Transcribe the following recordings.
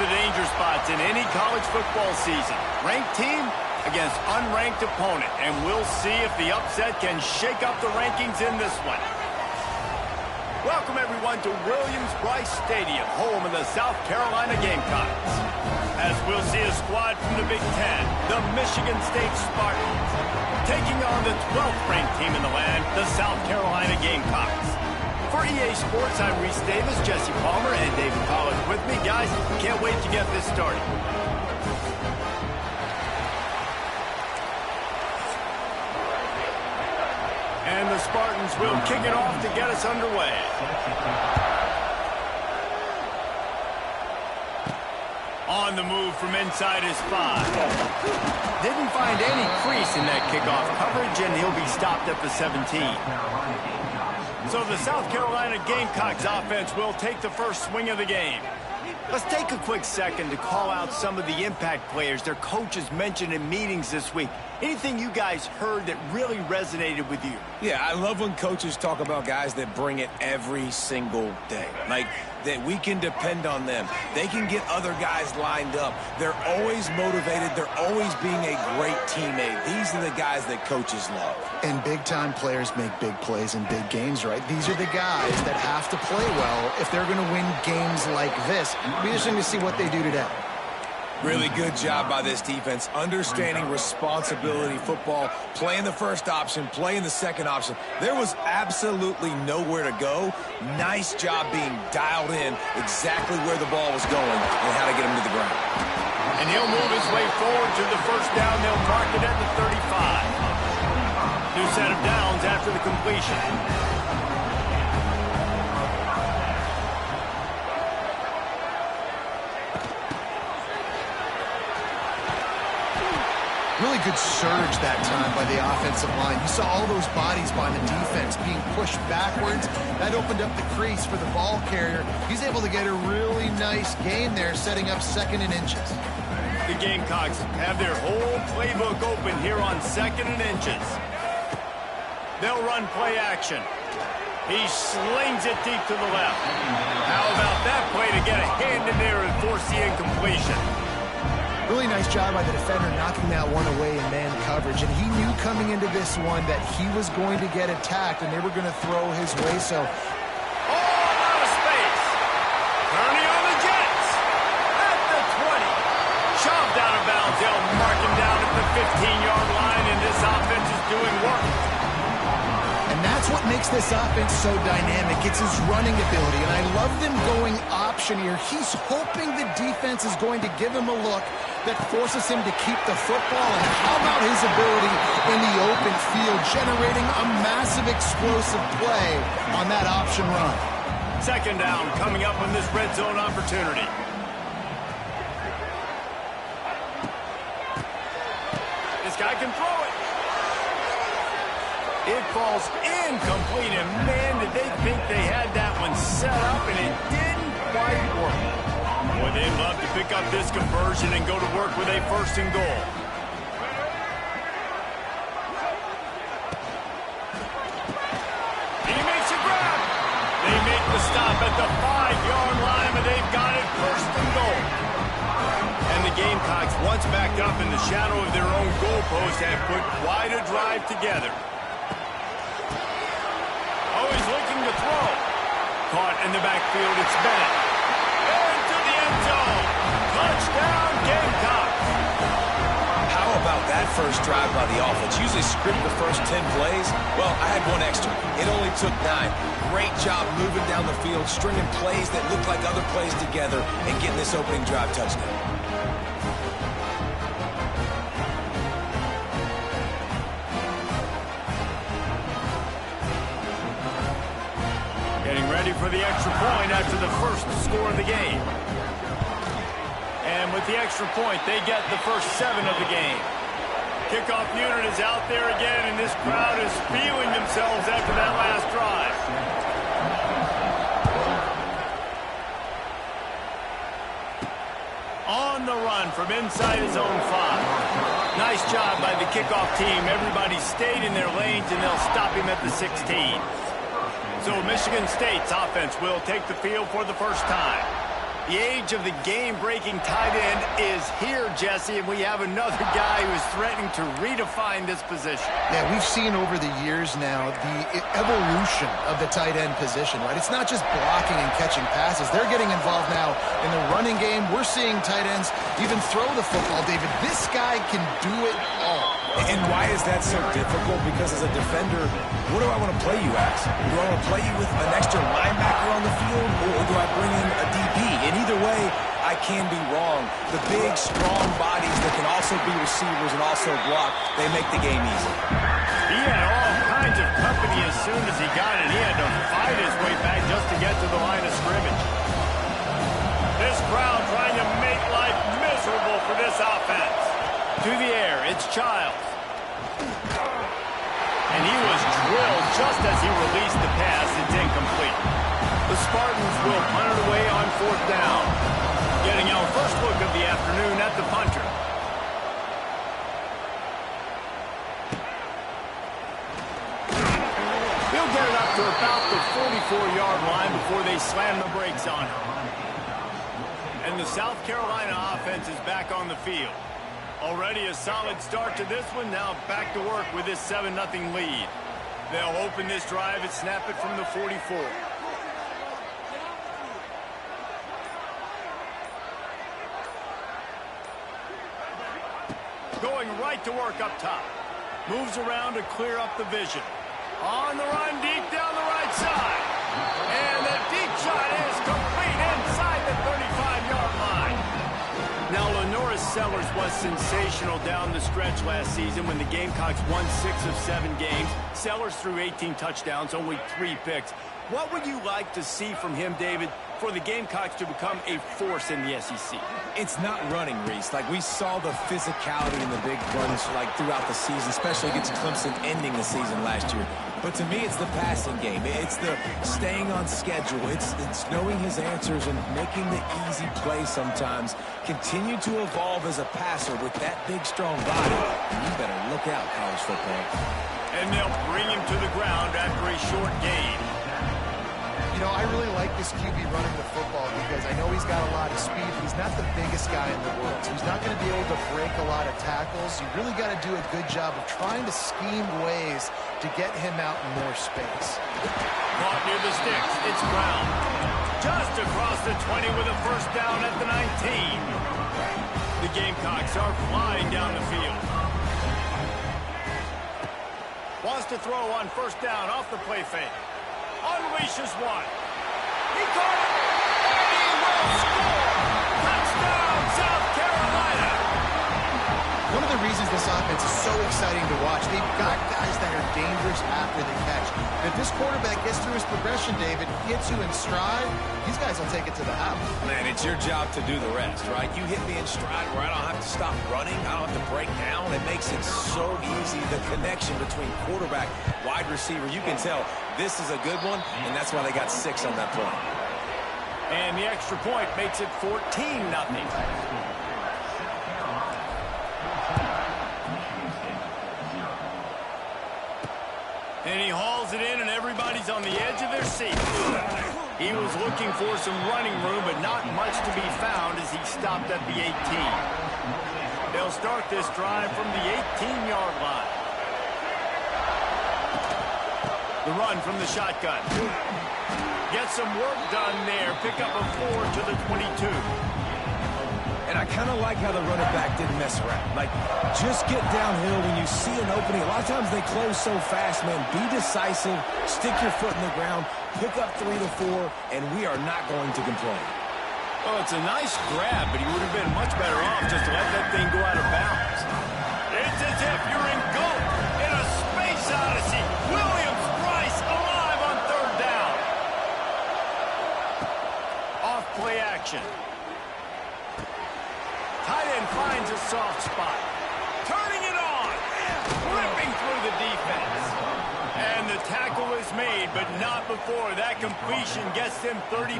the danger spots in any college football season. Ranked team against unranked opponent, and we'll see if the upset can shake up the rankings in this one. Welcome, everyone, to Williams-Brice Stadium, home of the South Carolina Gamecocks. As we'll see a squad from the Big Ten, the Michigan State Spartans, taking on the 12th ranked team in the land, the South Carolina Gamecocks. For EA Sports, I'm Reese Davis, Jesse Palmer, and David Collins with me. Guys, can't wait to get this started. And the Spartans will kick it off to get us underway. On the move from inside his 5. Didn't find any crease in that kickoff coverage, and he'll be stopped at the 17. So the South Carolina Gamecocks offense will take the first swing of the game. Let's take a quick second to call out some of the impact players their coaches mentioned in meetings this week. Anything you guys heard that really resonated with you? Yeah, I love when coaches talk about guys that bring it every single day. Like, that we can depend on them. They can get other guys lined up. They're always motivated. They're always being a great teammate. These are the guys that coaches love. And big-time players make big plays in big games, right? These are the guys that have to play well if they're going to win games like this. It'll be interesting to see what they do today. Really good job by this defense, understanding responsibility football, playing the first option, playing the second option. There was absolutely nowhere to go. Nice job being dialed in exactly where the ball was going and how to get him to the ground. And he'll move his way forward to the first down. They'll mark it at the 35. New set of downs after the completion. Really good surge that time by the offensive line. You saw all those bodies by the defense being pushed backwards. That opened up the crease for the ball carrier. He's able to get a really nice gain there, setting up 2nd and inches. The Gamecocks have their whole playbook open here on 2nd and inches. They'll run play action. He slings it deep to the left. How about that play to get a hand in there and force the incompletion? Really nice job by the defender knocking that one away in man coverage. And he knew coming into this one that he was going to get attacked and they were going to throw his way. So, out of space. Turning on the Jets. At the 20. Shoved out of bounds. They'll mark him down at the 15-yard line, and this offense is doing work. And that's what makes this offense so dynamic. It's his running ability, and I love them going option here. He's hoping the defense is going to give him a look that forces him to keep the football. And how about his ability in the open field, generating a massive explosive play on that option run? 2nd down coming up on this red zone opportunity. This guy can throw it. It falls incomplete, and man, did they think they had that one set up, and it didn't quite work. Boy, they'd love to pick up this conversion and go to work with a 1st and goal. He makes a grab. They make the stop at the 5-yard line, but they've got it 1st and goal. And the Gamecocks, once backed up in the shadow of their own goalpost, have put quite a drive together. He's looking to throw. Caught in the backfield, it's Bennett. Into the end zone. Touchdown, Gamecocks. How about that first drive by the offense? Usually script the first 10 plays. Well, I had one extra. It only took 9. Great job moving down the field, stringing plays that look like other plays together, and getting this opening drive touchdown. Ready for the extra point after the first score of the game. And with the extra point, they get the first 7 of the game. Kickoff unit is out there again, and this crowd is feeling themselves after that last drive. On the run from inside his own 5. Nice job by the kickoff team. Everybody stayed in their lanes, and they'll stop him at the 16. So Michigan State's offense will take the field for the first time. The age of the game-breaking tight end is here, Jesse, and we have another guy who is threatening to redefine this position. Yeah, we've seen over the years now the evolution of the tight end position, right? It's not just blocking and catching passes. They're getting involved now in the running game. We're seeing tight ends even throw the football, David. This guy can do it all. And why is that so difficult? Because as a defender, what do I want to play you as? Do I want to play you with an extra linebacker on the field, or do I bring in a DB? And either way, I can be wrong. The big, strong bodies that can also be receivers and also block, they make the game easy. He had all kinds of company as soon as he got it. He had to fight his way back just to get to the line of scrimmage. This crowd trying to make life miserable for this offense. To the air, it's Childs. And he was drilled just as he released the pass. It's incomplete. The Spartans will punt it away on 4th down. Getting our first look of the afternoon at the punter. He'll get it up to about the 44-yard line before they slam the brakes on him. And the South Carolina offense is back on the field. Already a solid start to this one. Now back to work with this 7-0 lead. They'll open this drive and snap it from the 44. Going right to work up top. Moves around to clear up the vision. On the run, deep down the right side. And the deep shot is complete inside the 35-yard line. Now, Lenoris Sellers was sensational down the stretch last season when the Gamecocks won 6 of 7 games. Sellers threw 18 touchdowns, only 3 picks. What would you like to see from him, David, for the Gamecocks to become a force in the SEC? It's not running, Reese. Like, we saw the physicality in the big runs like throughout the season, especially against Clemson ending the season last year. But to me, it's the passing game. It's the staying on schedule. It's knowing his answers and making the easy play sometimes. Continue to evolve as a passer with that big, strong body. And you better look out, college football. And they'll bring him to the ground after a short gain. You know, I really like this QB running the football because I know he's got a lot of speed, but he's not the biggest guy in the world. So he's not going to be able to break a lot of tackles. You really got to do a good job of trying to scheme ways to get him out in more space. Caught near the sticks. It's Brown. Just across the 20 with a first down at the 19. The Gamecocks are flying down the field. Wants to throw on first down off the play fake. Unleashes one. He caught it. And he will score. Touchdown, South Carolina. One of the reasons this offense is so exciting to watch, they've got guys that are dangerous after the catch. If this quarterback gets through his progression, David, gets you in stride, these guys will take it to the house. Man, it's your job to do the rest, right? You hit me in stride where I don't have to stop running. I don't have to break down. It makes it so easy. The connection between quarterback, wide receiver, you can tell this is a good one, and that's why they got 6 on that point. And the extra point makes it 14-0. And he hauls it in, and everybody's on the edge of their seat. He was looking for some running room, but not much to be found as he stopped at the 18. They'll start this drive from the 18-yard line. The run from the shotgun. Get some work done there. Pick up a 4 to the 22. And I kind of like how the running back didn't mess around. Like, just get downhill when you see an opening. A lot of times they close so fast, man. Be decisive, stick your foot in the ground, pick up 3 to 4, and we are not going to complain. Well, it's a nice grab, but he would have been much better off just to let that thing go out of bounds. It's as if you're engulfed in a space odyssey. Williams-Brice alive on 3rd down. Off play action. Tight end finds a soft spot. Turning it on. Ripping through the defense. And the tackle is made, but not before that completion gets them 30+.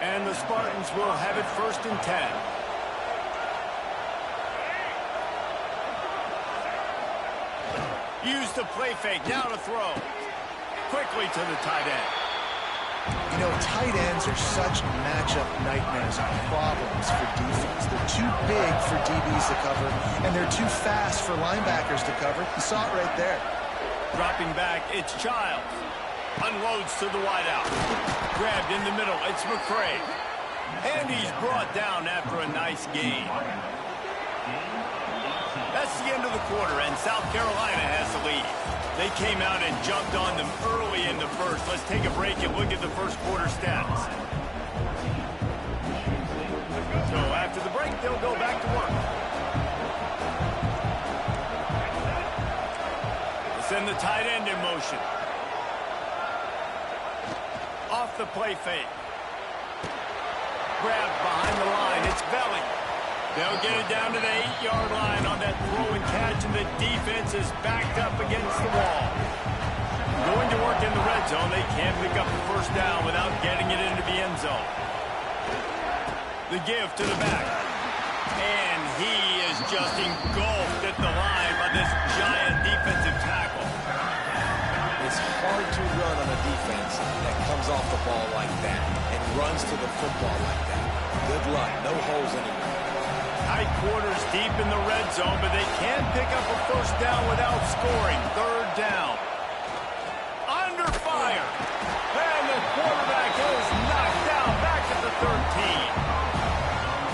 And the Spartans will have it 1st and 10. Use the play fake. Now to throw. Quickly to the tight end. You know, tight ends are such matchup nightmares and problems for defense. They're too big for DBs to cover, and they're too fast for linebackers to cover. You saw it right there. Dropping back, it's Childs. Unloads to the wideout. Grabbed in the middle, it's McCray. And he's brought down after a nice gain. That's the end of the quarter, and South Carolina has the lead. They came out and jumped on them early in the first. Let's take a break and look at the first quarter stats. So after the break, they'll go back to work. We'll send the tight end in motion. Off the play fake. Grabbed behind the line. It's Belly. They'll get it down to the 8-yard line on that throw and catch, and the defense is backed up against the wall. Going to work in the red zone. They can't pick up the first down without getting it into the end zone. The give to the back. And he is just engulfed at the line by this giant defensive tackle. It's hard to run on a defense that comes off the ball like that and runs to the football like that. Good luck. No holes anywhere. Tight quarters deep in the red zone, but they can't pick up a first down without scoring. Third down. Under fire. And the quarterback is knocked down back at the 13.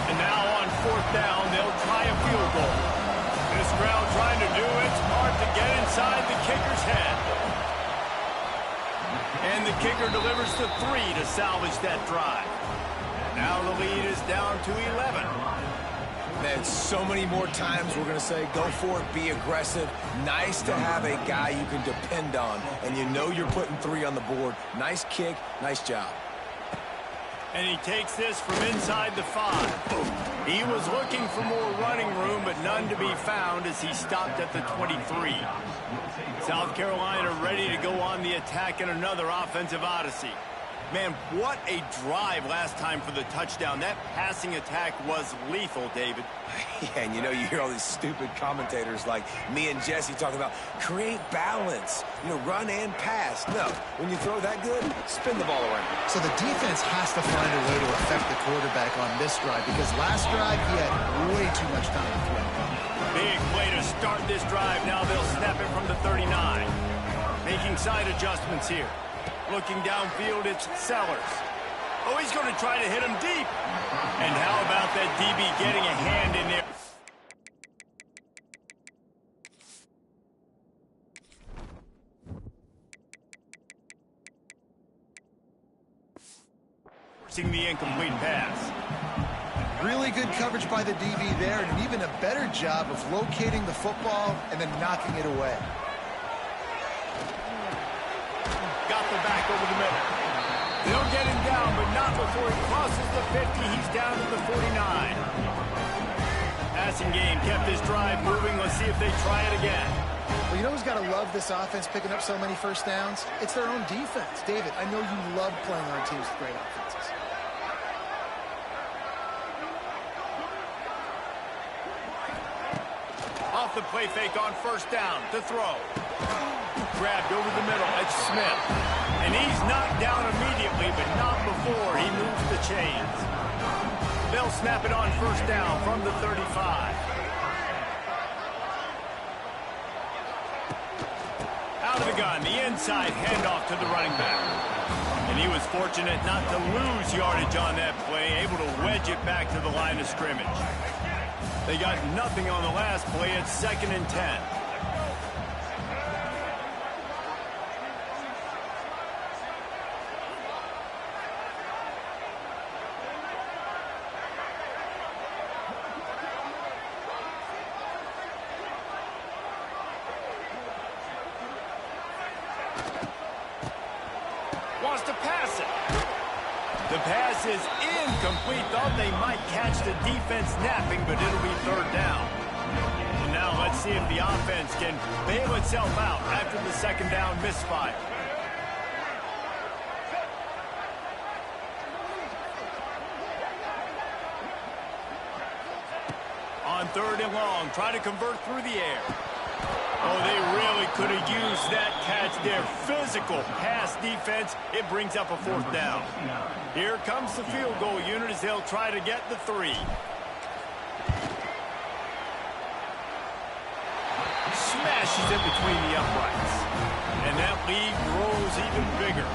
And now on fourth down, they'll try a field goal. This crowd trying to do its part to get inside the kicker's head. And the kicker delivers the 3 to salvage that drive. Now the lead is down to 11. Man, so many more times we're going to say, go for it, be aggressive. Nice to have a guy you can depend on, and you know you're putting 3 on the board. Nice kick, nice job. And he takes this from inside the 5. He was looking for more running room, but none to be found as he stopped at the 23. South Carolina ready to go on the attack in another offensive odyssey. Man, what a drive last time for the touchdown. That passing attack was lethal, David. Yeah, and you know, you hear all these stupid commentators like me and Jesse talking about create balance, you know, run and pass. No, when you throw that good, spin the ball around. So the defense has to find a way to affect the quarterback on this drive, because last drive he had way too much time to throw. Big play to start this drive. Now they'll snap it from the 39. Making side adjustments here. Looking downfield, it's Sellers. Oh, he's going to try to hit him deep. And how about that DB getting a hand in there? Forcing the incomplete pass. Really good coverage by the DB there, and an even a better job of locating the football and then knocking it away. Got the back over the middle. They'll get him down, but not before he crosses the 50. He's down to the 49. Passing game kept his drive moving. Let's see if they try it again. Well, you know who's got to love this offense picking up so many first downs? It's their own defense. David, I know you love playing on teams with great offenses. Off the play fake on first down to throw. Grabbed over the middle. It's Smith. And he's knocked down immediately, but not before he moves the chains. They'll snap it on first down from the 35. Out of the gun, the inside handoff to the running back. And he was fortunate not to lose yardage on that play, able to wedge it back to the line of scrimmage. They got nothing on the last play. It's 2nd and 10. Wants to pass it. The pass is incomplete. Thought they might catch the defense napping, but it'll be 3rd down. And now let's see if the offense can bail itself out after the 2nd down misfire. On 3rd and long, try to convert through the air. Oh, they really could have used that catch there. Physical pass defense. It brings up a 4th down. Here comes the field goal unit as they'll try to get the 3. Smashes it between the uprights. And that lead grows even bigger.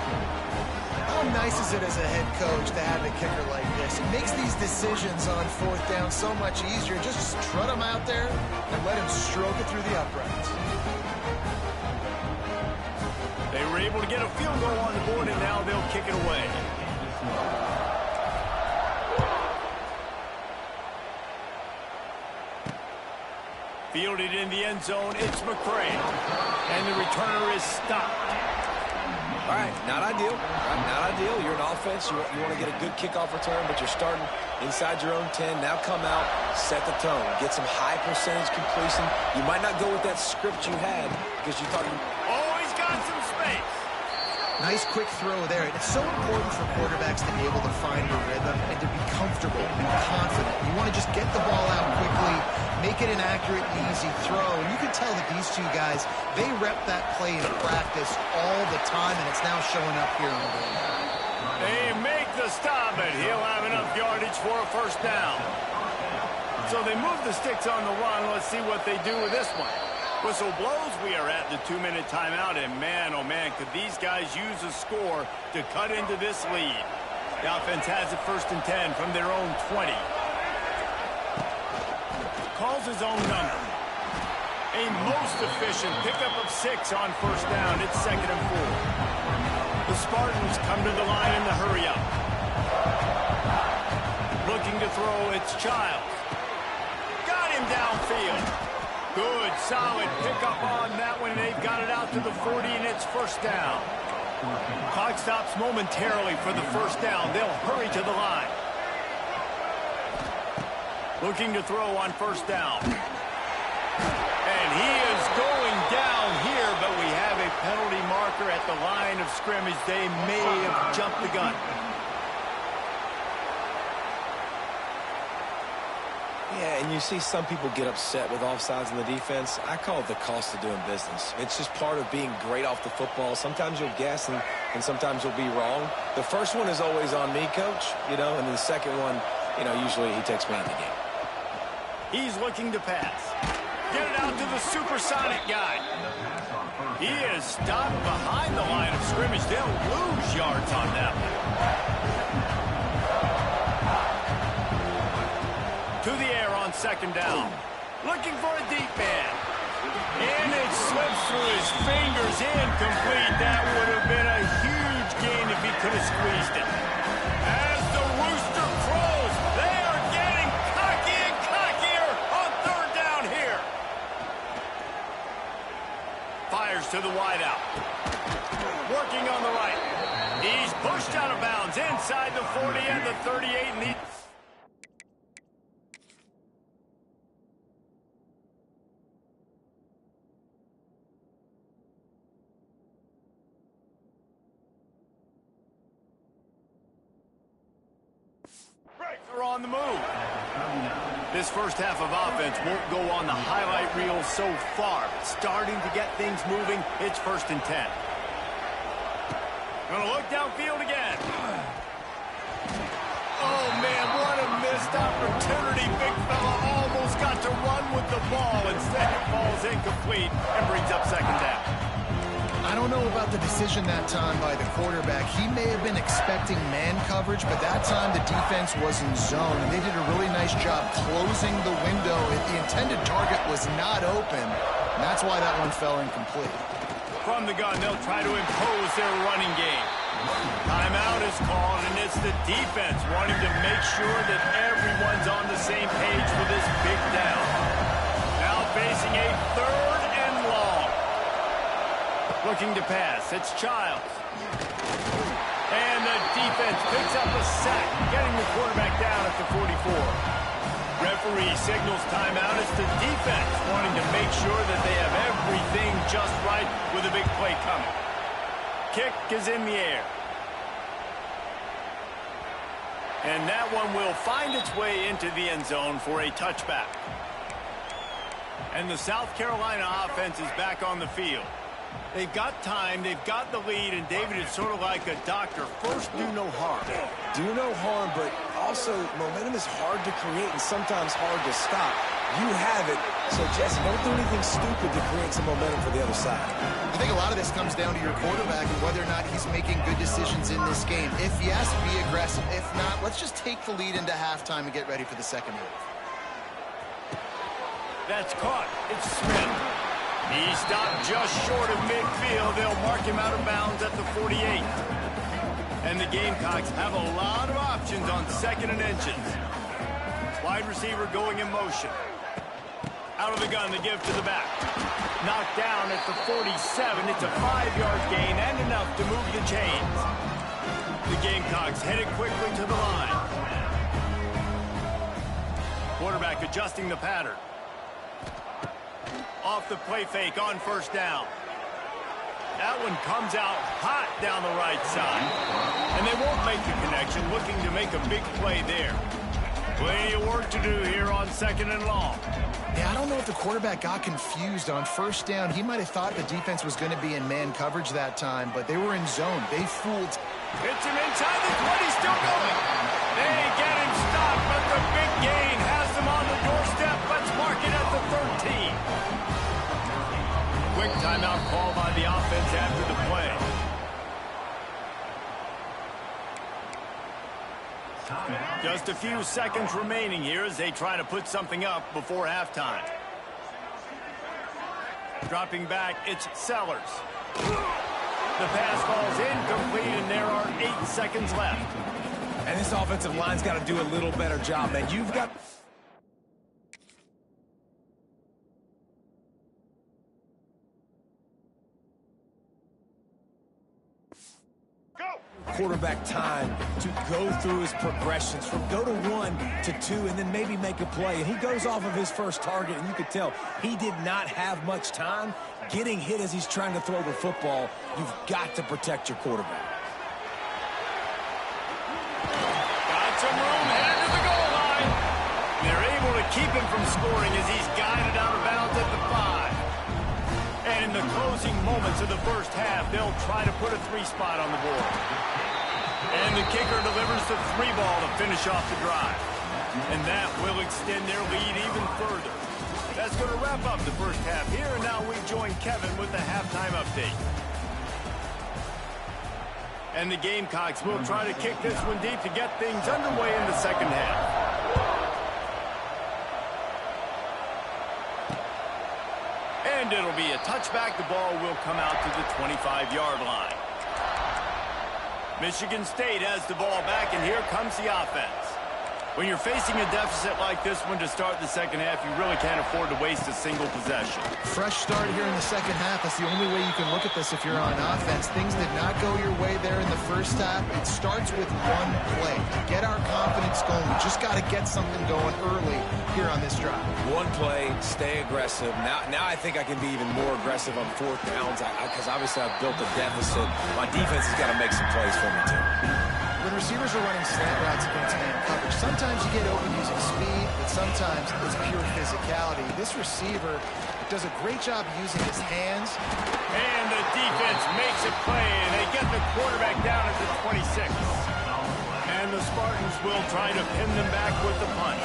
How nice is it as a head coach to have a kicker like this? It makes these decisions on 4th down so much easier. Just strut him out there and let him stroke it through the uprights. They were able to get a field goal on the board, and now they'll kick it away. Fielded in the end zone, it's McCray. And the returner is stopped. All right, not ideal. Not ideal. You're an offense. You want to get a good kickoff return, but you're starting inside your own 10. Now come out, set the tone, get some high percentage completion. You might not go with that script you had because you thought you... Oh, he's got some space. Nice quick throw there. It's so important for quarterbacks to be able to find a rhythm and to be comfortable and confident. You want to just get the ball out quickly, make it an accurate and easy throw. And you can tell that these two guys, they rep that play in practice all the time, and it's now showing up here on the board. They make the stop, and he'll have enough yardage for a 1st down. So they move the sticks on the run. Let's see what they do with this one. Whistle blows. We are at the 2-minute timeout, and man, oh man, could these guys use a score to cut into this lead. The offense has it 1st and 10 from their own 20. Calls his own number. A most efficient pickup of 6 on 1st down. It's 2nd and 4. The Spartans come to the line in the hurry up. Looking to throw, it's Childs. Got him downfield. Good, solid pickup on that one. They've got it out to the 40, and it's 1st down. Clock stops momentarily for the 1st down. They'll hurry to the line. Looking to throw on 1st down. And he is going down here, but we have a penalty marker at the line of scrimmage. They may have jumped the gun. Yeah, and you see some people get upset with offsides in the defense. I call it the cost of doing business. It's just part of being great off the football. Sometimes you'll guess, and sometimes you'll be wrong. The first one is always on me, Coach, and then the second one, usually he takes me out of the game. He's looking to pass. Get it out to the supersonic guy. He is stopped behind the line of scrimmage. They'll lose yards on that one. To the air on 2nd down. Looking for a deep man. And it slips through his fingers. Incomplete. That would have been a huge gain if he could have squeezed it. As the rooster crows, they are getting cocky and cockier on 3rd down here. Fires to the wideout. Working on the right. He's pushed out of bounds inside the 40 and the 38. And the are on the move. This 1st half of offense won't go on the highlight reel so far, but starting to get things moving. It's 1st and 10. Gonna look downfield again. Oh man, what a missed opportunity. Big fella almost got to run with the ball. Instead it falls incomplete and brings up 2nd down. I don't know about the decision that time by the quarterback. He may have been expecting man coverage, but that time the defense was in zone, and they did a really nice job closing the window. The intended target was not open, and that's why that one fell incomplete. From the gun, they'll try to impose their running game. Timeout is called, and it's the defense wanting to make sure that everyone's on the same page for this big down. Now facing a 3rd and long. Looking to pass, it's Childs. And the defense picks up a sack, getting the quarterback down at the 44. Referee signals timeout. It's the defense wanting to make sure that they have everything just right with a big play coming. Kick is in the air. And that one will find its way into the end zone for a touchback. And the South Carolina offense is back on the field. They've got time, they've got the lead, and David is sort of like a doctor. First, do no harm. Do no harm, but also momentum is hard to create and sometimes hard to stop. You have it, so Jesse, don't do anything stupid to create some momentum for the other side. I think a lot of this comes down to your quarterback and whether or not he's making good decisions in this game. If yes, be aggressive. If not, let's just take the lead into halftime and get ready for the second half. That's caught. It's Smith. He stopped just short of midfield. They'll mark him out of bounds at the 48. And the Gamecocks have a lot of options on second and inches. Wide receiver going in motion. Out of the gun, the give to the back. Knocked down at the 47. It's a 5-yard gain and enough to move the chains. The Gamecocks headed quickly to the line. Quarterback adjusting the pattern. Off the play fake on first down. That one comes out hot down the right side. And they won't make the connection, looking to make a big play there. Plenty of work to do here on second and long. Yeah, I don't know if the quarterback got confused on first down. He might have thought the defense was going to be in man coverage that time, but they were in zone. They fooled. Hits him inside the 20, still going. They get him stopped, but the big gain has them on the doorstep. Let's mark it at the 13. Quick timeout call by the offense after the play. Just a few seconds remaining here as they try to put something up before halftime. Dropping back, it's Sellers. The pass falls incomplete, and there are 8 seconds left. And this offensive line's got to do a little better job, man. You've got... quarterback time to go through his progressions from go to 1 to 2 and then maybe make a play. And he goes off of his first target, and you could tell he did not have much time getting hit as he's trying to throw the football. You've got to protect your quarterback. Got some room headed to the goal line. They're able to keep him from scoring as he's guided out of bounds at the 5. And in the closing moments of the first half, they'll try to put a 3 spot on the board. And the kicker delivers the 3 ball to finish off the drive. And that will extend their lead even further. That's going to wrap up the first half here, and now we join Kevin with the halftime update. And the Gamecocks will try to kick this one deep to get things underway in the second half. And it'll be a touchback. The ball will come out to the 25-yard line. Michigan State has the ball back, and here comes the offense. When you're facing a deficit like this one to start the second half, you really can't afford to waste a single possession. Fresh start here in the second half. That's the only way you can look at this if you're on offense. Things did not go your way there in the first half. It starts with one play. To get our confidence going, we just got to get something going early here on this drive. One play, stay aggressive. Now I think I can be even more aggressive on 4th downs because obviously I've built a deficit. My defense has got to make some plays for me too. When receivers are running slant routes against man coverage, sometimes you get open using speed, but sometimes it's pure physicality. This receiver does a great job using his hands. And the defense makes a play, and they get the quarterback down at the 26. And the Spartans will try to pin them back with the punt.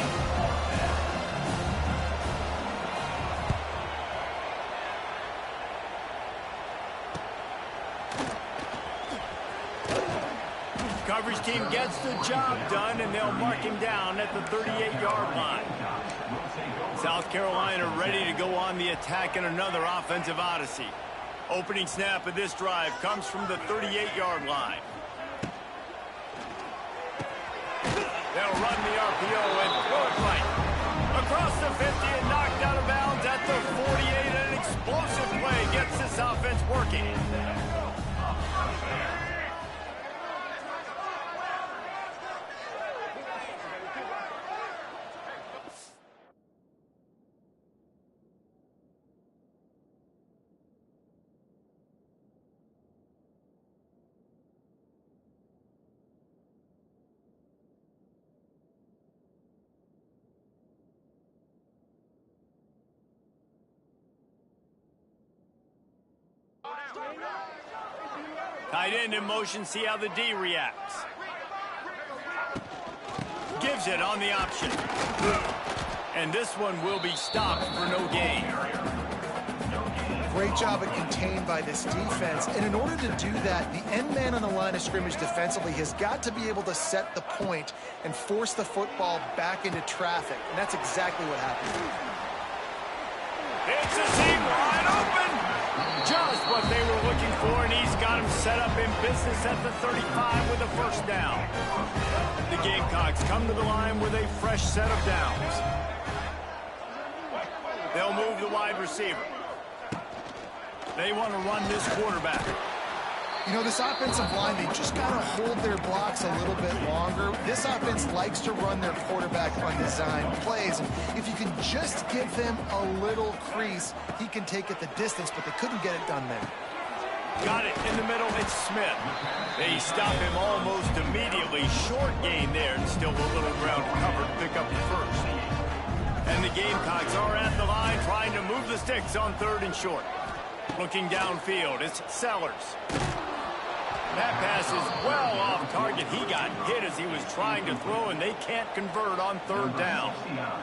Coverage team gets the job done, and they'll mark him down at the 38-yard line. South Carolina ready to go on the attack in another offensive odyssey. Opening snap of this drive comes from the 38-yard line. They'll run the RPO and throw it right. Across the 50 and knocked out of bounds at the 48. An explosive play gets this offense working. Tight end in motion, see how the D reacts. Gives it on the option. And this one will be stopped for no gain. Great job at contained by this defense. And in order to do that, the end man on the line of scrimmage defensively has got to be able to set the point and force the football back into traffic. And that's exactly what happened. It's a seam wide open. Just what they were looking for, and he's got him set up in business at the 35 with a first down. The Gamecocks come to the line with a fresh set of downs. They'll move the wide receiver. They want to run this quarterback. You know, this offensive line, they just got to hold their blocks a little bit longer. This offense likes to run their quarterback on design plays. And if you can just give him a little crease, he can take it the distance, but they couldn't get it done there. Got it in the middle, it's Smith. They stop him almost immediately. Short gain there, and still a little ground to cover to pick up the first. And the Gamecocks are at the line trying to move the sticks on 3rd and short. Looking downfield, it's Sellers. That pass is well off target. He got hit as he was trying to throw, and they can't convert on 3rd down.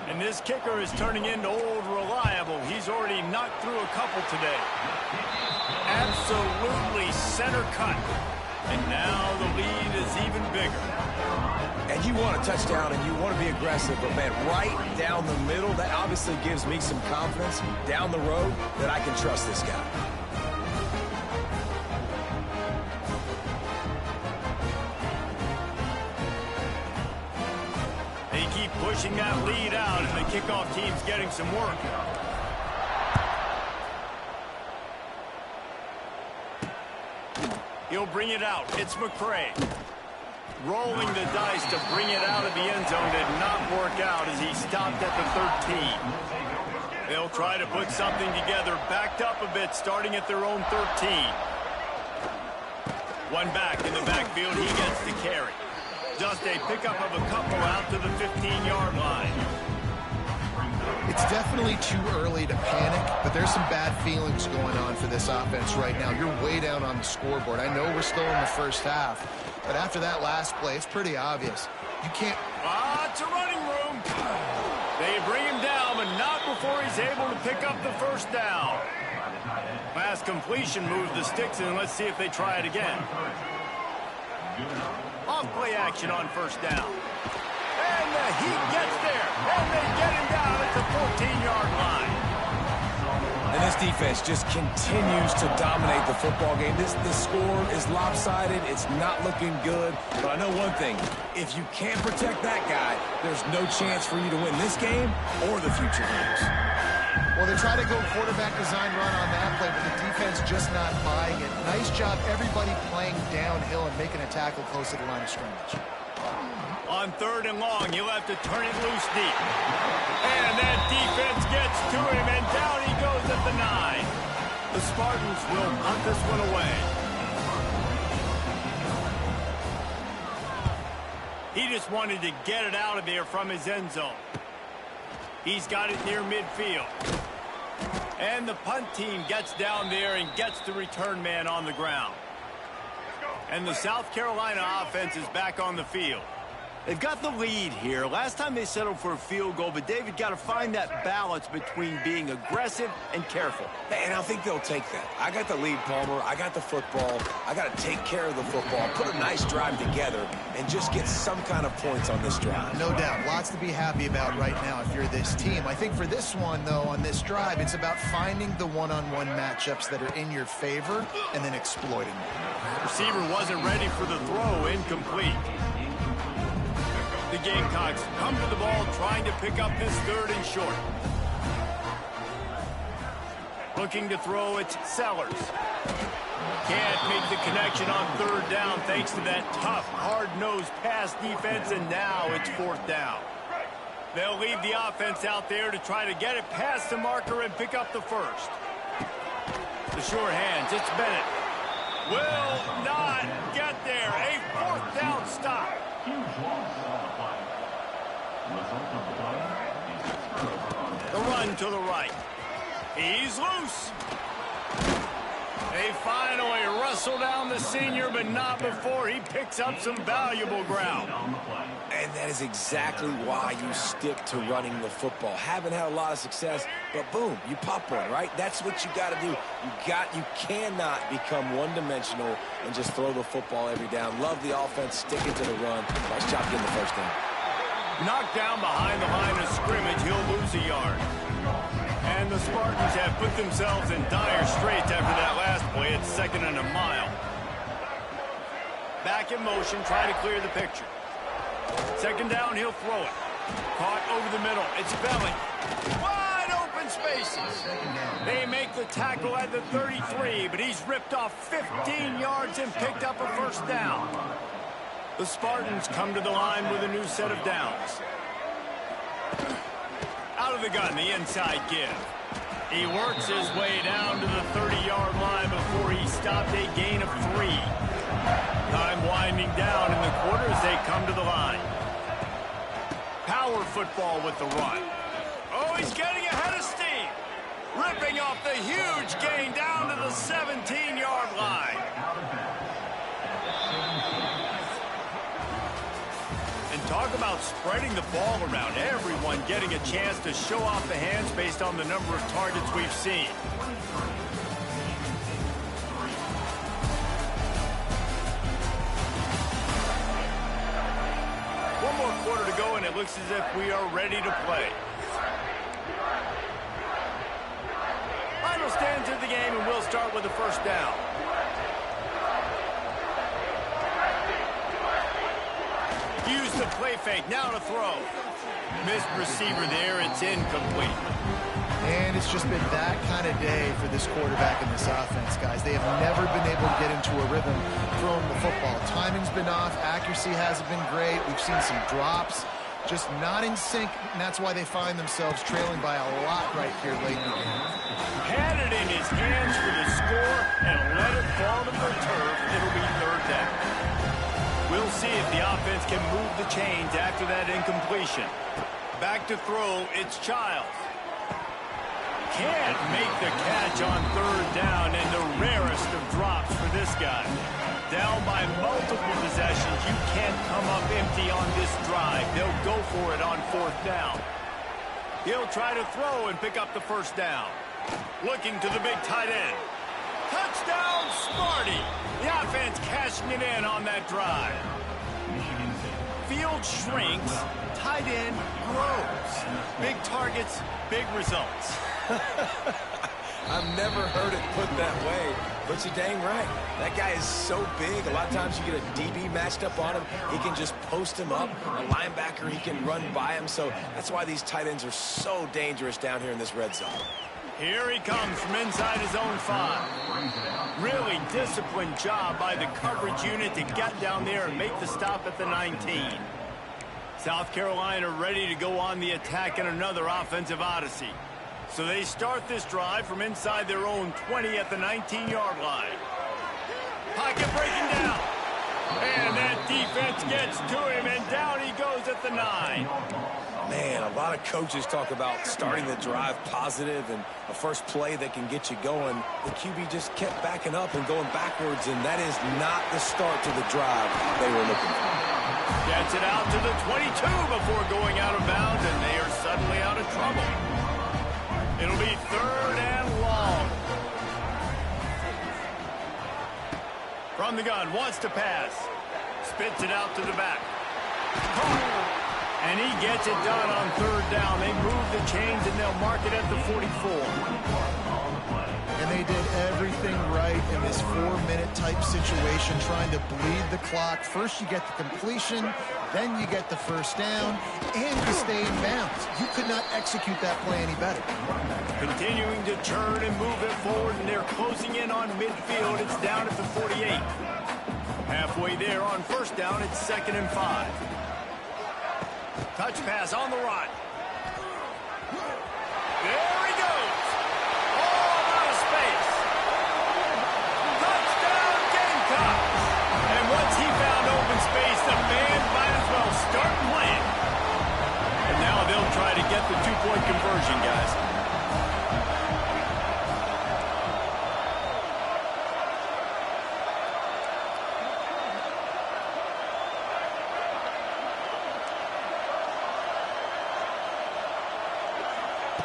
And this kicker is turning into old reliable. He's already knocked through a couple today. Absolutely center cut. And now the lead is even bigger. And you want a touchdown and you want to be aggressive, but man, right down the middle, that obviously gives me some confidence down the road that I can trust this guy. They keep pushing that lead out, and the kickoff team's getting some work. He'll bring it out. It's McCray. Rolling the dice to bring it out of the end zone did not work out as he stopped at the 13. They'll try to put something together, backed up a bit, starting at their own 13. One back in the backfield, he gets the carry. Just a pickup of a couple out to the 15-yard line. It's definitely too early to panic, but there's some bad feelings going on for this offense right now. You're way down on the scoreboard. I know we're still in the first half, but after that last play, it's pretty obvious. You can't... It's a running room. They bring him down, but not before he's able to pick up the first down. Pass completion moves the sticks, and let's see if they try it again. Off play action on first down. And the Heat gets there, and they get him down at the 14-yard line. And this defense just continues to dominate the football game. This score is lopsided. It's not looking good. But I know one thing. If you can't protect that guy, there's no chance for you to win this game or the future games. Well, they try to go quarterback design run on that play, but the defense just not buying it. Nice job, everybody playing downhill and making a tackle close to the line of scrimmage. On 3rd and long, he'll have to turn it loose deep. And that defense gets to him, and down he goes at the 9. The Spartans will punt this one away. He just wanted to get it out of there from his end zone. He's got it near midfield. And the punt team gets down there and gets the return man on the ground. And the South Carolina offense is back on the field. They've got the lead here. Last time they settled for a field goal, but David got to find that balance between being aggressive and careful. And I think they'll take that. I got the lead, Palmer. I got the football. I got to take care of the football, put a nice drive together, and just get some kind of points on this drive. No doubt. Lots to be happy about right now if you're this team. I think for this one, though, on this drive, it's about finding the one-on-one matchups that are in your favor and then exploiting them. Receiver wasn't ready for the throw, incomplete. The Gamecocks come to the ball trying to pick up this 3rd and short. Looking to throw, it's Sellers. Can't make the connection on 3rd down thanks to that tough, hard-nosed pass defense, and now it's 4th down. They'll leave the offense out there to try to get it past the marker and pick up the first. The sure hands, it's Bennett. Will not get there. A 4th down stop. The run to the right. He's loose. They finally wrestle down the senior, but not before he picks up some valuable ground. And that is exactly why you stick to running the football. Haven't had a lot of success, but boom, you pop one, right? That's what you got to do. You cannot become one-dimensional and just throw the football every down. Love the offense, sticking to the run. Nice job getting the first down. Knocked down behind the line of scrimmage, he'll lose a yard. And the Spartans have put themselves in dire straits after that last play. It's 2nd and a mile. Back in motion, try to clear the picture. 2nd down, he'll throw it. Caught over the middle. It's belly. Wide open spaces. They make the tackle at the 33, but he's ripped off 15 yards and picked up a first down. The Spartans come to the line with a new set of downs. Out of the gun, the inside give. He works his way down to the 30-yard line before he stopped a gain of 3. Time winding down in the quarter as they come to the line. Power football with the run. Oh, he's getting ahead of steam. Ripping off the huge gain down to the 17-yard line. And talk about spreading the ball around. Everyone getting a chance to show off the hands based on the number of targets we've seen. One more quarter to go, and it looks as if we are ready to play. Final stands of the game, and we'll start with the first down. Use the play fake, now to throw. Missed receiver there, it's incomplete. And it's just been that kind of day for this quarterback and this offense, guys. They have never been able to get into a rhythm throwing the football. Timing's been off, accuracy hasn't been great. We've seen some drops, just not in sync, and that's why they find themselves trailing by a lot right here late in the game. Had it in his hands for the score and let it fall to the turf. It'll be 3rd down. We'll see if the offense can move the chains after that incompletion. Back to throw, it's Childs. Can't make the catch on 3rd down, and the rarest of drops for this guy. Down by multiple possessions, you can't come up empty on this drive. They'll go for it on 4th down. He'll try to throw and pick up the first down. Looking to the big tight end. Touchdown, Smarty! The offense cashing it in on that drive. Field shrinks, tight end grows. Big targets, big results. I've never heard it put that way, but you're dang right. That guy is so big. A lot of times you get a DB matched up on him. He can just post him up. A linebacker, he can run by him. So that's why these tight ends are so dangerous down here in this red zone. Here he comes from inside his own 5. Really disciplined job by the coverage unit to get down there and make the stop at the 19. South Carolina ready to go on the attack in another offensive odyssey. So they start this drive from inside their own 20 at the 19-yard line. Pocket breaking down. And that defense gets to him, and down he goes at the 9. Man, a lot of coaches talk about starting the drive positive and a first play that can get you going. The QB just kept backing up and going backwards, and that is not the start to the drive they were looking for. Gets it out to the 22 before going out of bounds, and they are suddenly out of trouble. It'll be 3rd and long. From the gun, wants to pass. Spits it out to the back. And he gets it done on 3rd down. They move the chains, and they'll mark it at the 44. And they did everything right in this 4-minute type situation, trying to bleed the clock. First you get the completion, then you get the first down, and you stay in bounds. You could not execute that play any better. Continuing to turn and move it forward, and they're closing in on midfield. It's down at the 48. Halfway there on 1st down, it's 2nd and 5. Touch pass on the run. There he goes. All out of space. Touchdown, Gamecocks. And once he found open space, the fans might as well start playing. And now they'll try to get the 2-point conversion, guys.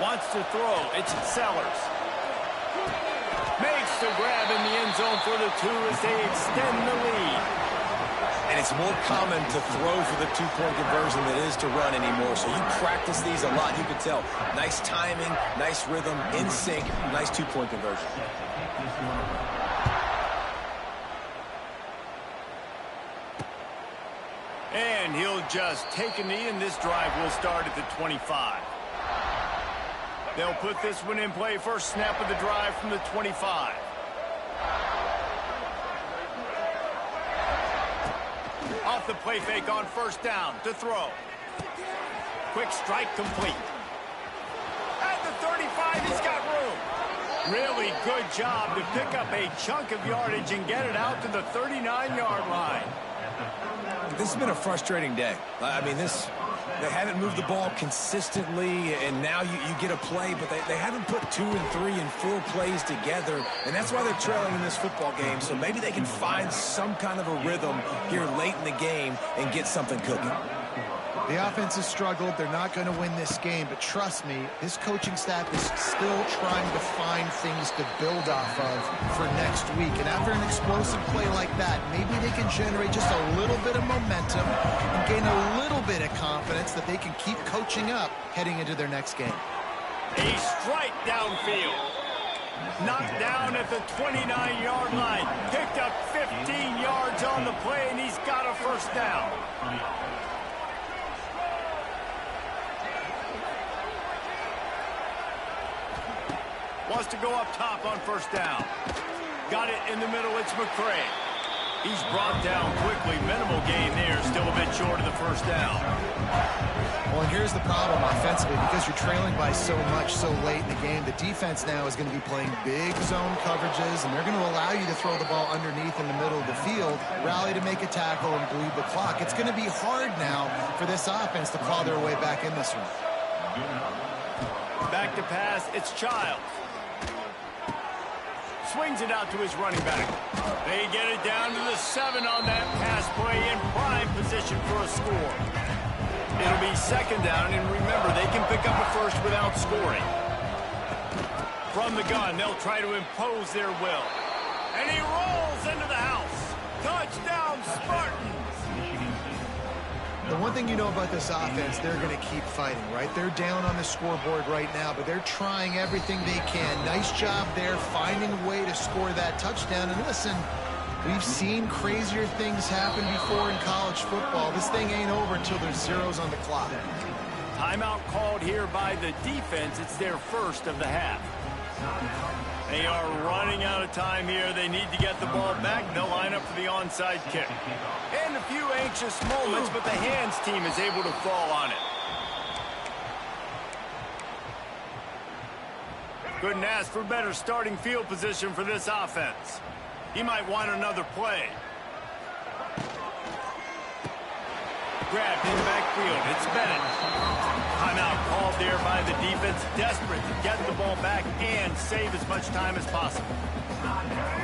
Wants to throw. It's Sellers. Makes the grab in the end zone for the 2 as they extend the lead. And it's more common to throw for the two-point conversion than it is to run anymore. So you practice these a lot. You can tell. Nice timing, nice rhythm, in sync, nice two-point conversion. And he'll just take a knee, and this drive will start at the 25. They'll put this one in play. First snap of the drive from the 25. Off the play fake on first down to throw. Quick strike complete. At the 35, he's got room. Really good job to pick up a chunk of yardage and get it out to the 39-yard line. This has been a frustrating day. I mean, they haven't moved the ball consistently, and now you get a play, but they haven't put 2 and 3 and 4 plays together, and that's why they're trailing in this football game. So maybe they can find some kind of a rhythm here late in the game and get something cooking. The offense has struggled. They're not going to win this game, but trust me, this coaching staff is still trying to find things to build off of for next week. And after an explosive play like that, maybe they can generate just a little bit of momentum and gain a little bit of confidence that they can keep coaching up heading into their next game. A strike downfield. Knocked down at the 29-yard line. Picked up 15 yards on the play, and he's got a first down. Wants to go up top on first down. Got it in the middle. It's McCray. He's brought down quickly. Minimal gain there. Still a bit short of the first down. Well, and here's the problem offensively. Because you're trailing by so much so late in the game, the defense now is going to be playing big zone coverages, and they're going to allow you to throw the ball underneath in the middle of the field, rally to make a tackle, and bleed the clock. It's going to be hard now for this offense to claw their way back in this one. Back to pass. It's Childs. Swings it out to his running back. They get it down to the 7 on that pass play in prime position for a score. It'll be second down, and remember, they can pick up a first without scoring. From the gun, they'll try to impose their will. And he rolls into the house. Touchdown, Spartans! The one thing you know about this offense, they're going to keep fighting, right? They're down on the scoreboard right now, but they're trying everything they can. Nice job there, finding a way to score that touchdown. And listen, we've seen crazier things happen before in college football. This thing ain't over until there's zeros on the clock. Timeout called here by the defense. It's their first of the half. They are running out of time here. They need to get the ball back. They'll line up for the onside kick. And a few anxious moments, but the hands team is able to fall on it. Couldn't ask for better starting field position for this offense. He might want another play. Grabbed in the backfield. It's Bennett. Timeout called there by the defense, desperate to get the ball back and save as much time as possible.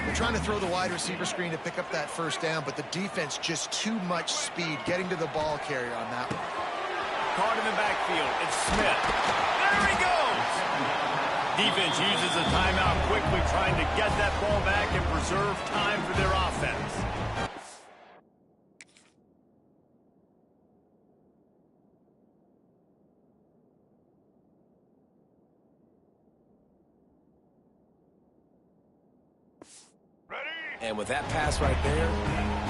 They're trying to throw the wide receiver screen to pick up that first down, but the defense just too much speed getting to the ball carrier on that one. Caught in the backfield. It's Smith. There he goes! Defense uses a timeout quickly, trying to get that ball back and preserve time for their offense. And with that pass right there,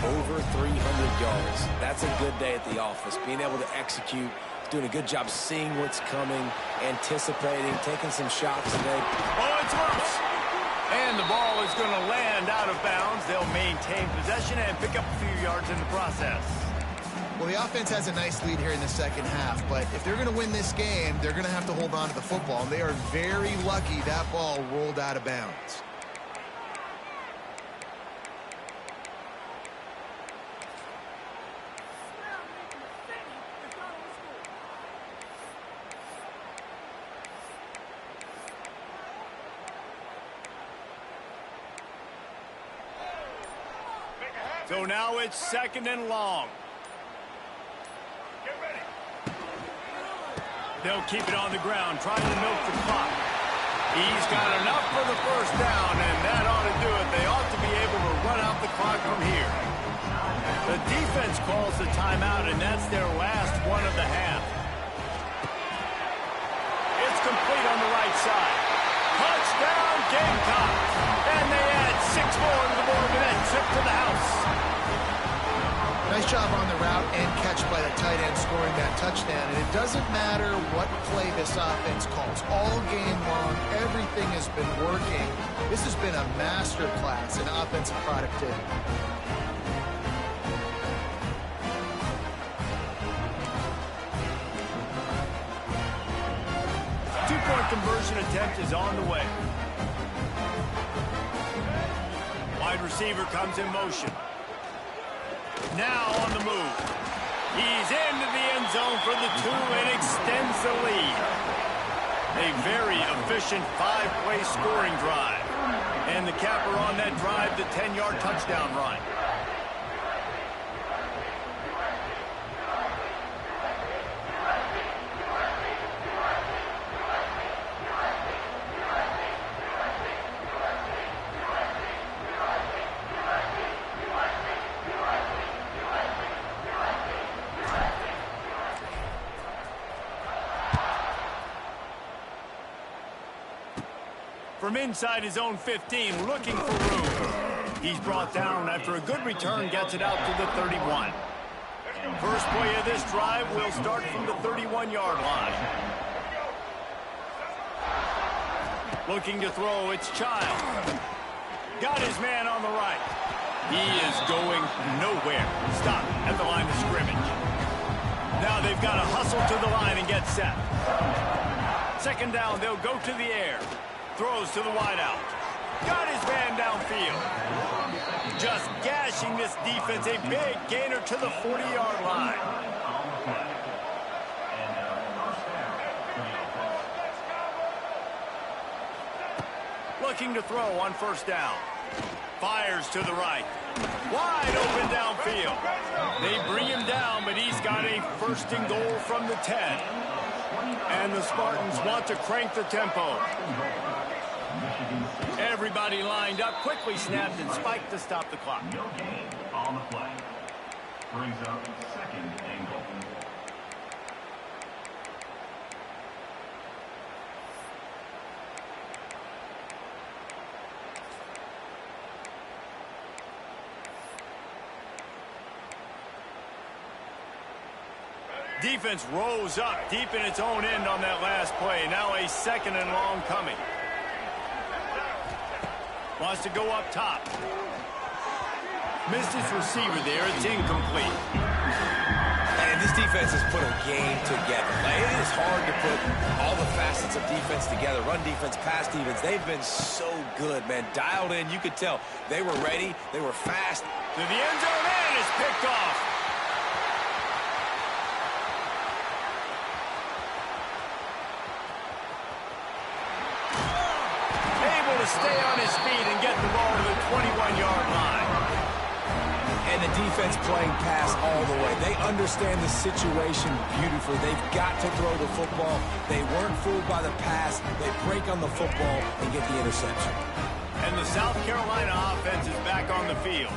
over 300 yards. That's a good day at the office. Being able to execute, doing a good job seeing what's coming, anticipating, taking some shots today. Oh, it's loose. And the ball is going to land out of bounds. They'll maintain possession and pick up a few yards in the process. Well, the offense has a nice lead here in the second half, but if they're going to win this game, they're going to have to hold on to the football. And they are very lucky that ball rolled out of bounds. So now it's second and long. They'll keep it on the ground, trying to milk the clock. He's got enough for the first down, and that ought to do it. They ought to be able to run out the clock from here. The defense calls the timeout, and that's their last one of the half. It's complete on the right side. Touchdown, Gamecocks! And they add 6 more to the board with that trip to the house. Nice job on the route and catch by the tight end scoring that touchdown. And it doesn't matter what play this offense calls. All game long, everything has been working. This has been a master class in offensive productivity. Two-point conversion attempt is on the way. Wide receiver comes in motion. Now on the move. He's into the end zone for the 2 and extends the lead. A very efficient 5-play scoring drive. And the capper on that drive, the 10-yard touchdown run. From inside his own 15, looking for room. He's brought down after a good return, gets it out to the 31. First play of this drive will start from the 31-yard line. Looking to throw, it's Child. Got his man on the right. He is going nowhere. Stop at the line of scrimmage. Now they've got to hustle to the line and get set. Second down, they'll go to the air. Throws to the wideout. Got his man downfield. Just gashing this defense. A big gainer to the 40-yard line. Looking to throw on first down. Fires to the right. Wide open downfield. They bring him down, but he's got a first and goal from the 10. And the Spartans want to crank the tempo. Everybody lined up, quickly snapped and spiked to stop the clock. No gain on the play. Brings up second and goal. Defense rose up deep in its own end on that last play. Now a second and long coming. Wants to go up top. Missed his receiver there. It's incomplete. And this defense has put a game together. Like, it is hard to put all the facets of defense together. Run defense, pass defense. They've been so good, man. Dialed in. You could tell they were ready. They were fast. To the end zone and it's picked off. Stay on his feet and get the ball to the 21-yard line. And the defense playing pass all the way. They understand the situation beautifully. They've got to throw the football. They weren't fooled by the pass. They break on the football and get the interception. And the South Carolina offense is back on the field.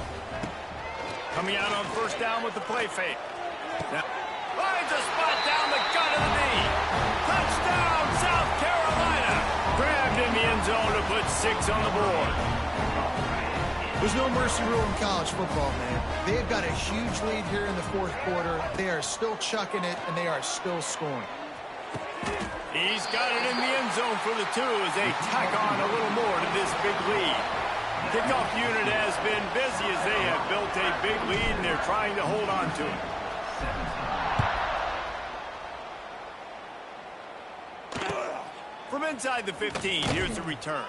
Coming out on first down with the play fake. Now, finds a spot down the gut of the knee. Touchdown, South Carolina. Grabbed in the end zone to put 6 on the board. There's no mercy rule in college football, man. They've got a huge lead here in the fourth quarter. They are still chucking it, and they are still scoring. He's got it in the end zone for the 2 as they tack on a little more to this big lead. Kickoff unit has been busy as they have built a big lead, and they're trying to hold on to it. From inside the 15, here's the return.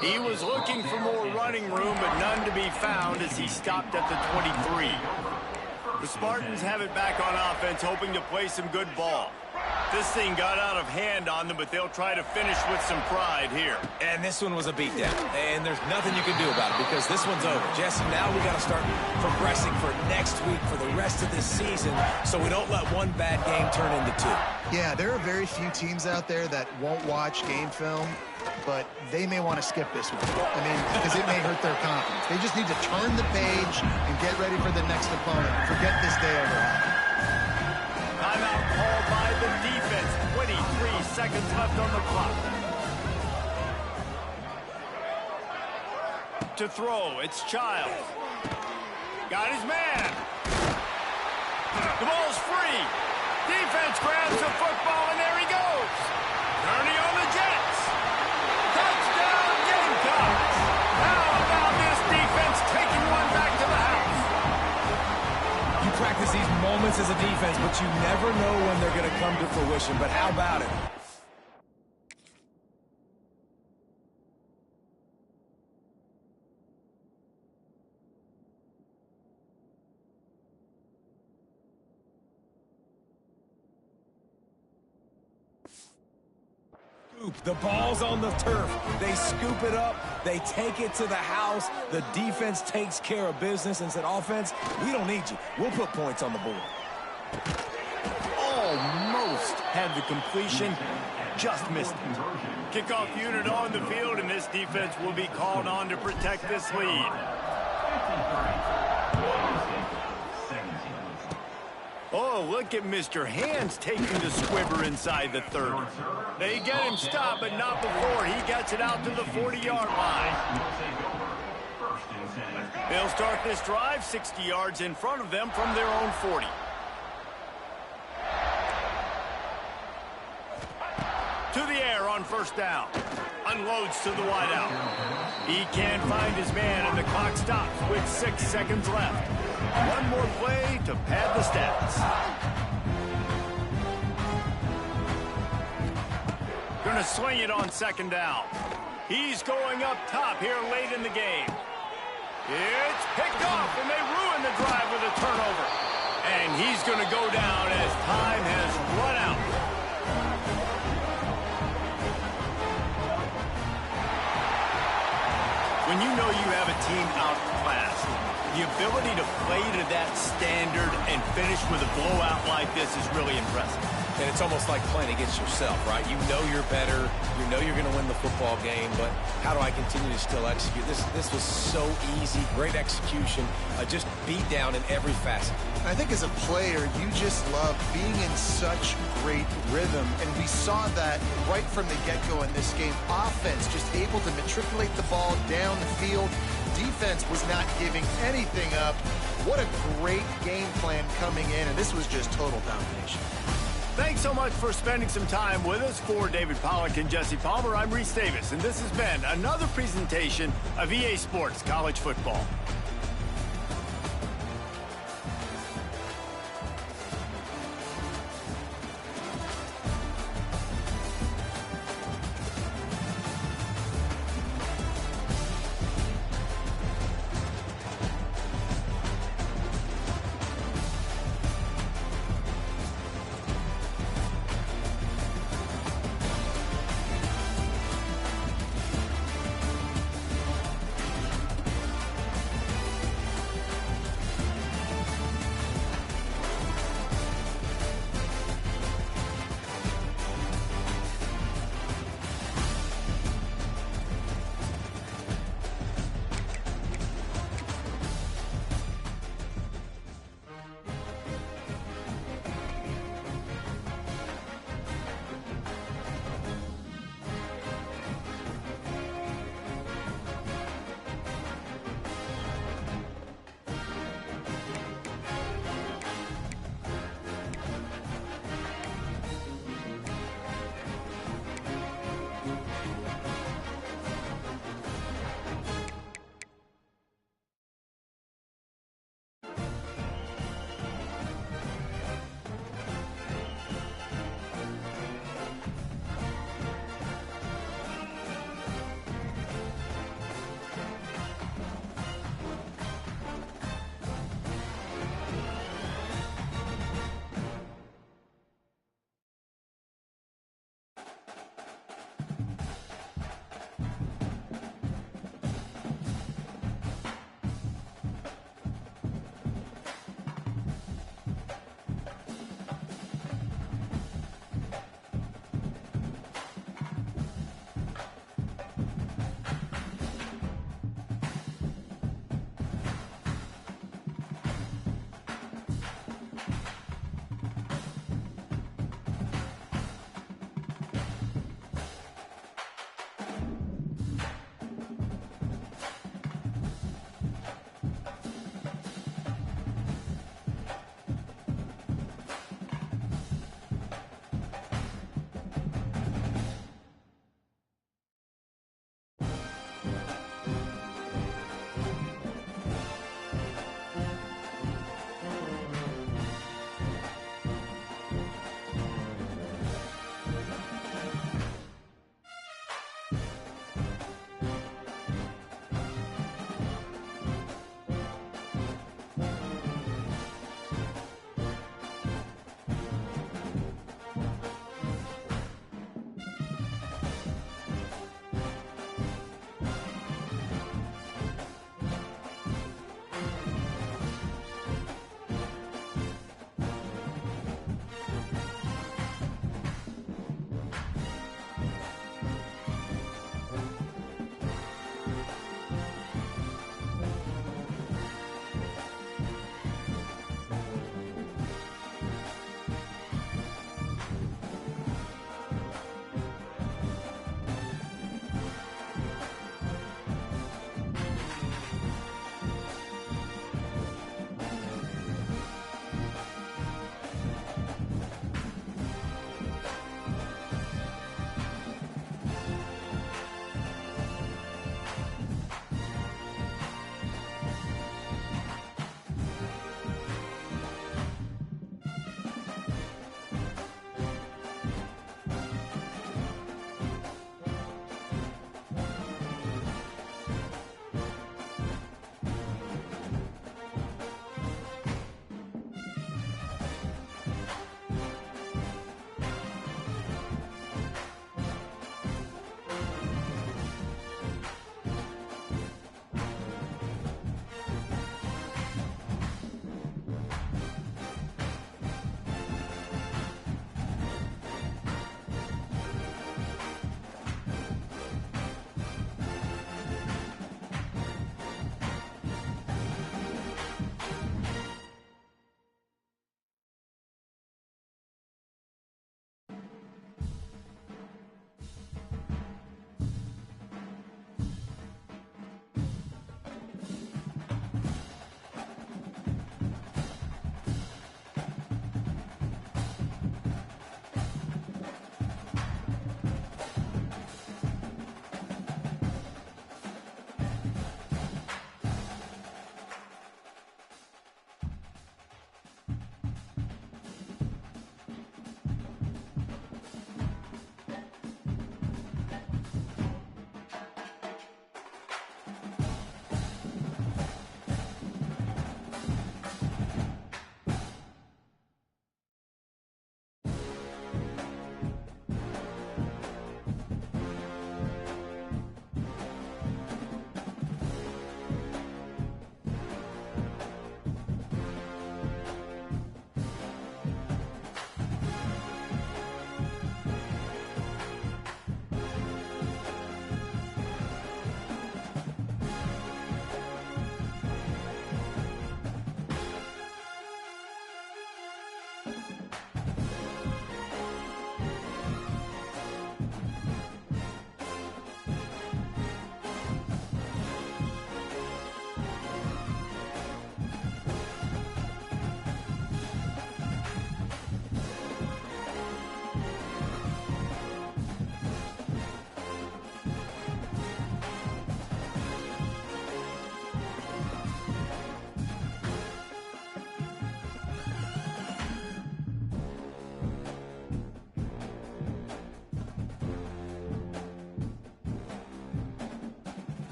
He was looking for more running room, but none to be found as he stopped at the 23. The Spartans have it back on offense, hoping to play some good ball. This thing got out of hand on them, but they'll try to finish with some pride here. And this one was a beatdown. And there's nothing you can do about it because this one's over. Jesse, now we got to start progressing for next week, for the rest of this season, so we don't let one bad game turn into two. Yeah, there are very few teams out there that won't watch game film, but they may want to skip this one. I mean, because it may hurt their confidence. They just need to turn the page and get ready for the next opponent. Forget this day ever happened. Timeout called by the defense. 23 seconds left on the clock. To throw, it's Childs. Got his man. The ball's free. Defense grabs the football, and there he goes. Turning on the Jets. Touchdown, Gamecocks. How about this defense taking one back to the house? You practice these moments as a defense, but you never know when they're going to come to fruition. But how about it? The ball's on the turf. They scoop it up. They take it to the house. The defense takes care of business and said, offense, we don't need you. We'll put points on the board. Almost had the completion. Just missed it. Kickoff unit on the field, and this defense will be called on to protect this lead. Oh, look at Mr. Hands taking the squibber inside the 30. They get him stopped, but not before he gets it out to the 40-yard line. They'll start this drive 60 yards in front of them from their own 40. To the air on first down. Unloads to the wideout. He can't find his man, and the clock stops with 6 seconds left. One more play to pad the stats. Gonna swing it on second down. He's going up top here late in the game. It's picked off, and they ruin the drive with a turnover. And he's gonna go down as time has run out. When you know you have a team outclassed, the ability to play to that standard and finish with a blowout like this is really impressive. And it's almost like playing against yourself, right? You know you're better. You know you're going to win the football game, but how do I continue to still execute? This was so easy. Great execution. Just beat down in every facet. I think as a player, you just love being in such great rhythm, and we saw that right from the get-go in this game. Offense just able to matriculate the ball down the field. Defense was not giving anything up. What a great game plan coming in, and this was just total domination. Thanks so much for spending some time with us. For David Pollack and Jesse Palmer, I'm Reese Davis, and this has been another presentation of EA Sports College Football.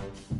it.